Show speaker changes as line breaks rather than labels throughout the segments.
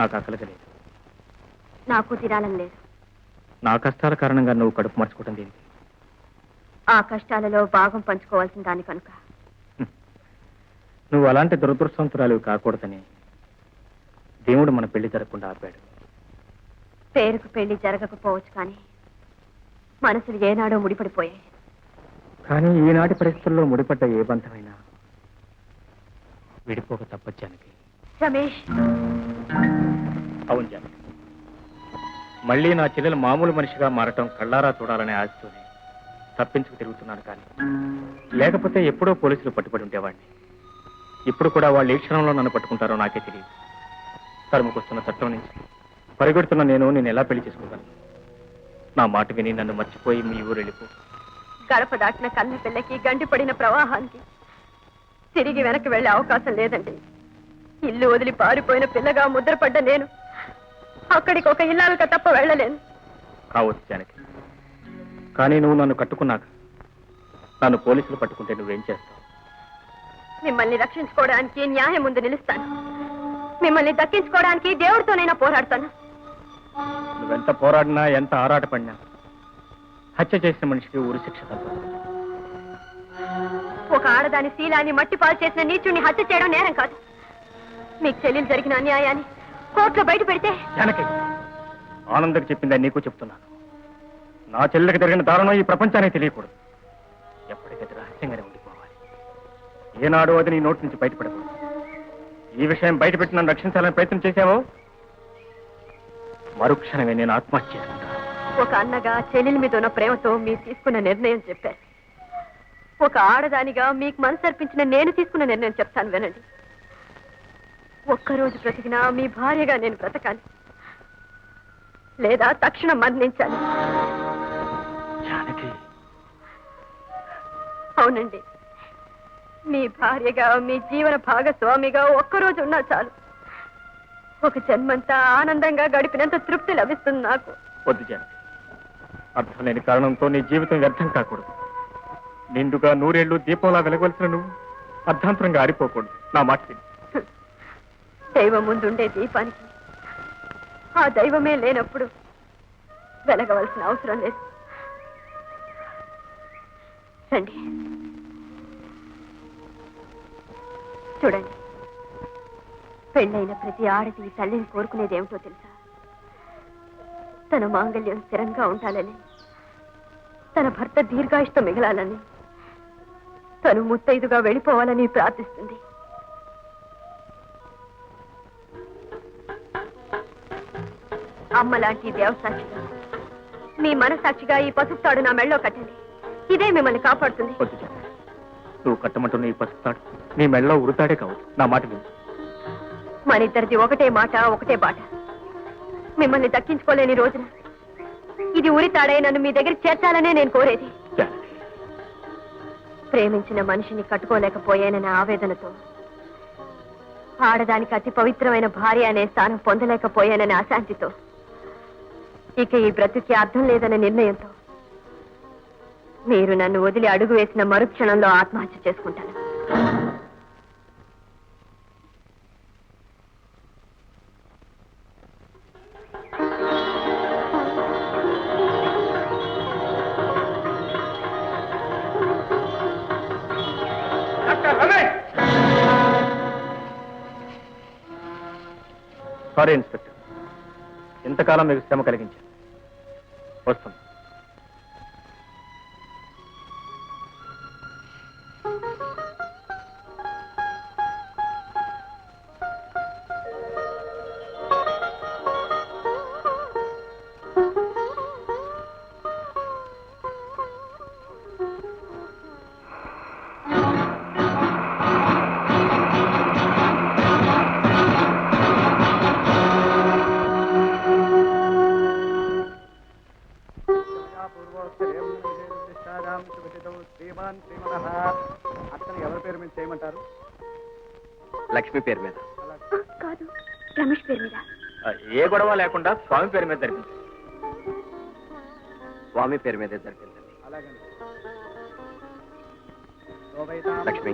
నాకు ఆకలిగా లేదు.
నాకు తినాలని లేదు.
నా కష్టాల కారణంగా నువ్వు కడుపు మార్చుకోవటం దేనికి?
ఆ కష్టాలలో భాగం పంచుకోవాల్సిన దాని కనుక.
నువ్వు అలాంటి దురదృష్టవంతురాలు కాకూడదని దేవుడు మన పెళ్లి జరగకుండా ఆపాడు.
పేరుకు పెళ్లి జరగకపోవచ్చు, కానీ మనసులు ఏనాడో ముడిపడిపోయాయి.
కానీ ఈనాటి పరిస్థితుల్లో ముడిపడ్డ ఏ బంధమైనా విడిపోక తప్పదు జానకి.
రమేష్.
అవును జానకి, మళ్ళీ నా చెల్లెలు మామూలు మనిషిగా మారటం కళ్ళారా చూడాలనే ఆశతోనే తప్పించుకు తిరుగుతున్నాను. కానీ లేకపోతే ఎప్పుడో పోలీసులు పట్టుబడి ఉండేవాడిని. ఇప్పుడు కూడా వాళ్ళు ఏ క్షణంలో నన్ను పట్టుకుంటారో నాకే తెలియదు. తరుముకొస్తున్న చట్టం నుంచి పరిగెడుతున్న నేను ఎలా పెళ్లి చేసుకోగలను? నా మాట విని నన్ను మర్చిపోయి మీ ఊరు వెళ్ళిపో.
గడప దాటిన కన్న పిల్లకి గండిపడిన ప్రవాహానికి తిరిగి వెనక్కి వెళ్లే అవకాశం లేదండి. ఇల్లు వదిలి పారిపోయిన పిల్లగా ముద్రపడ్డ నేను అక్కడికి ఒక ఇల్లాలుగా తప్ప వెళ్ళలేను.
కావచ్చు జానకి, కానీ నువ్వు నన్ను కట్టుకున్నాక నన్ను పోలీసులు పట్టుకుంటే నువ్వేం చేస్తావు?
మిమ్మల్ని రక్షించుకోవడానికి న్యాయం ముందు నిలుస్తాను. మిమ్మల్ని దక్కించుకోవడానికి దేవుడితోనైనా పోరాడతాను.
నువ్వెంత పోరాడినా, ఎంత ఆరాటపడినా హత్య చేసిన మనిషికి ఉరి శిక్ష తప్పదు.
ఒక ఆడదాని శీలాన్ని మట్టిపాలు చేసిన నీచుడిని హత్య చేయడం నేరం కాదు. మీకు చెల్లెలు జరిగిన అన్యాయాన్ని కోర్టులో బయట పెడితే.
జానకి, ఆనందకు చెప్పిందని నీకు చెప్తున్నాను. నా చెల్లెకి జరిగిన దారుణం ఈ ప్రపంచానికి తెలియకూడదు. ఎప్పటికైతే రహస్యంగానే ఉండిపోవాలి. ఏనాడు అది నీ నోటి నుంచి బయటపడకూడదు. ఈ విషయం బయటపెట్టి నన్ను రక్షించాలని ప్రయత్నం చేశావో మరుక్షణమే నేను ఆత్మహత్య చేసుకుంటాను.
ఒక అన్నగా చెల్లెల మీద ఉన్న ప్రేమతో మీరు తీసుకున్న నిర్ణయం చెప్పారు. ఒక ఆడదానిగా మీకు మనసు అర్పించిన నేను తీసుకున్న నిర్ణయం చెప్తాను, వినండి. ఒక్కరోజు బ్రతికినా మీ భార్యగా నేను బ్రతకాలి, లేదా తక్షణం మరణించాలి. అవునండి, మీ భార్యగా, మీ జీవన భాగస్వామిగా ఒక్కరోజు ఉన్నా చాలు. ఒక జన్మంతా ఆనందంగా గడిపినంత తృప్తి లభిస్తుంది నాకు.
వద్దు జానకి, అర్థం లేని కారణంతో నీ జీవితం వ్యర్థం కాకూడదు. నిండుగా నూరేళ్లు దీపంలా వెలగవలసిన నువ్వు అర్ధాంతరంగా ఆరిపోకూడదు. నా మాట విని.
దైవం ముందుండే దీపానికి ఆ దైవమే లేనప్పుడు వెలగవలసిన అవసరం లేదు. రండి, చూడండి. పెళ్ళైన ప్రతి ఆడది తల్లిని కోరుకునేది ఏమిటో తెలుసా? తన మాంగళ్యం స్థిరంగా ఉండాలని, తన భర్త దీర్ఘాయుష్తో మిగలాలని, తను ముత్తైదుగా వెళ్ళిపోవాలని ప్రార్థిస్తుంది. అమ్మ లాంటి దేవసాక్షిగా, మీ మనసాక్షిగా ఈ పసుపు తాడు నా మెళ్ళో కట్టండి. ఇదే మిమ్మల్ని కాపాడుతుంది.
నువ్వు కట్టమంటున్న ఈ పసుపు తాడు నీ మెళ్ళో ఉరుతాడే కావచ్చు. నా మాట విను.
మన ఇద్దరిది ఒకటే మాట, ఒకటే బాట. మిమ్మల్ని దక్కించుకోలేని రోజున ఇది ఉరితాడై నన్ను మీ దగ్గరికి చేర్చాలనే నేను కోరేది. ప్రేమించిన మనిషిని కట్టుకోలేకపోయానన్న ఆవేదనతో, ఆడదానికి అతి పవిత్రమైన భార్య అనే స్థానం పొందలేకపోయాననే అశాంతితో, ఇక ఈ బ్రతుకి అర్థం లేదనే నిర్ణయంతో మీరు నన్ను వదిలి అడుగు వేసిన మరుక్షణంలో ఆత్మహత్య చేసుకుంటాను.
సారీ ఇన్స్పెక్టర్, ఇంతకాలం మీకు శ్రమ కలిగించాను. వస్తాం.
అతను ఎవరి పేరు మీద చేయమంటారు?
లక్ష్మి పేరు మీద.
కాదు, రమేష్ పేరు మీద.
ఏ గొడవ లేకుండా స్వామి పేరు మీద జరిపించండి. స్వామి పేరు మీదే జరిపించండి.
అలాగే.
లక్ష్మి,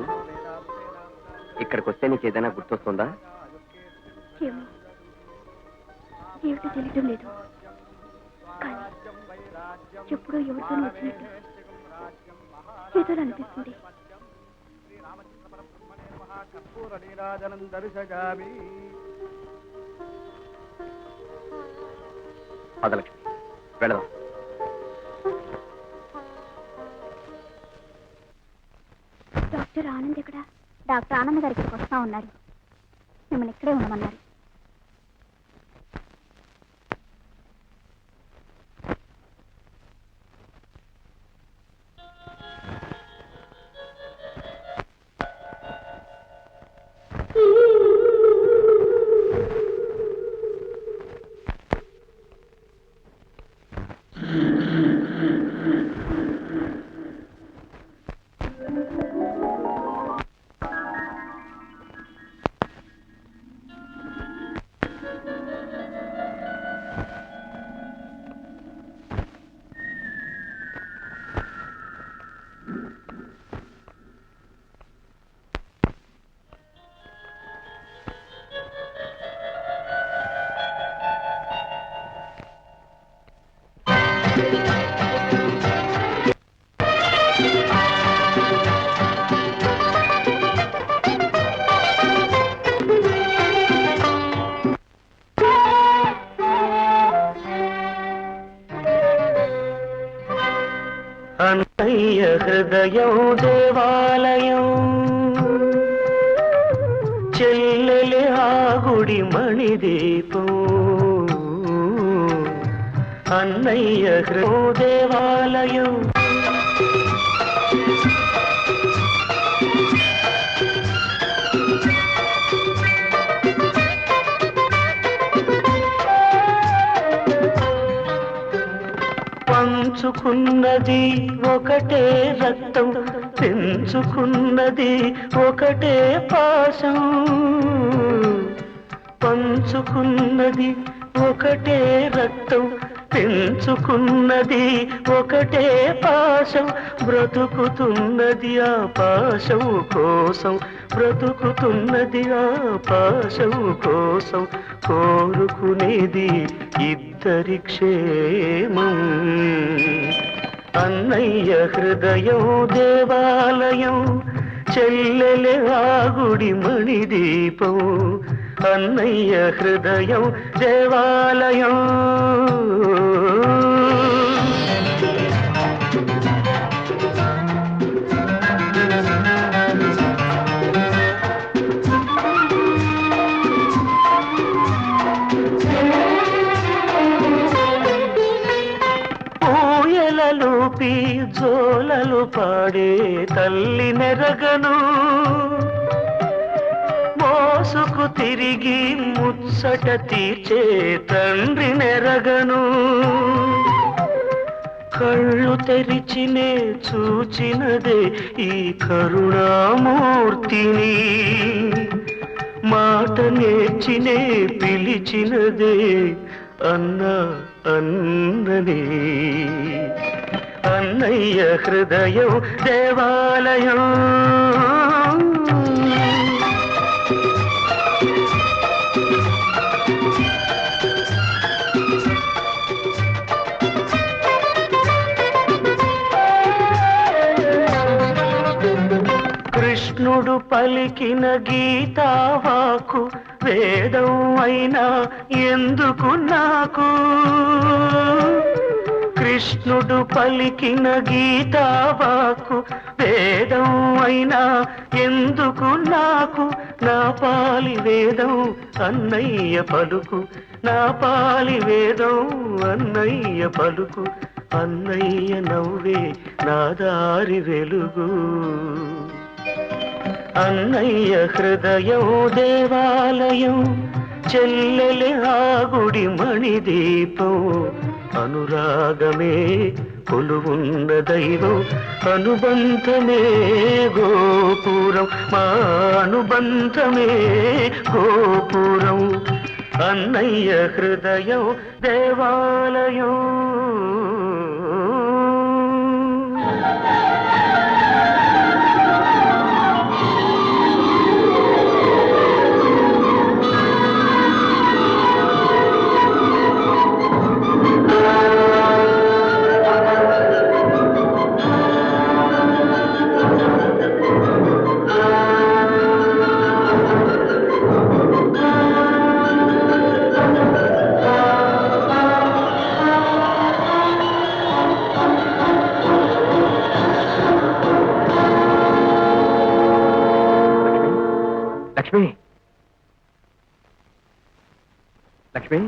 ఇక్కడికి వస్తే నీకు ఏదైనా గుర్తొస్తుందా?
ఏమో, ఏమిటో తెలియటం లేదు. కానీ ఎప్పుడో ఎవరితో వచ్చినట్టు ఏదో అనిపిస్తుంది.
లక్ష్మి, వెళదాం.
డాక్టర్ ఆనంద్ ఎక్కడ? డాక్టర్ ఆనంద్ గారు ఇక్కడికి వస్తా ఉన్నారు. మిమ్మల్ని ఇక్కడే ఉండమన్నారు.
అన్నయ్య హృదయం దేవాలయం, చెల్లెలి ఆగుడి మణిదీపం. అన్నయ్య హృదయం దేవాలయం, పంచుకున్నది ఒకటే రక్తం, పెంచుకున్నది ఒకటే పాశం. పంచుకున్నది ఒకటే రక్తం, పెంచుకున్నది ఒకటే పాశం. బ్రతుకుతున్నది ఆ పాశం కోసం, బ్రతుకుతున్నది ఆ పాశం కోసం. కోరుకునేది ఇద్దరి క్షేమం. అన్నయ్య హృదయం దేవాలయం, చెల్లెలి ఆగుడి మణిదీపం. అన్నయ్య హృదయం దేవాలయం. ఊయలలూపి జోలలు పాడే తల్లి నెరగను, మోసుకు తిరిగి ముచ్చట తీర్చే తండ్రి నెరగను. కళ్ళు తెరిచినే చూచినదే ఈ కరుణామూర్తిని, మాట నేర్చినే పిలిచినదే అన్నా అన్నని. అన్నయ్య హృదయం దేవాలయం. కృష్ణుడు పలికిన గీతావాకు వేదం అయినా ఎందుకు నాకు? కృష్ణుడు పలికిన గీతావాకు వేదం అయినా ఎందుకు నాకు? నా పాలి వేదం అన్నయ్య పలుకు, నా పాలి వేదం అన్నయ్య పలుకు. అన్నయ్య నవ్వే నా దారి వెలుగు. అన్నయ్య హృదయం దేవాలయం, చెల్లెలి ఆ గుడి మణిదీపం. అనురాగమే కొలువున్న దైవం, అనుబంధమే గోపురం, మా అనుబంధమే గోపురం. అన్నయ్య హృదయం దేవాలయం.
లక్ష్మి, లక్ష్మి.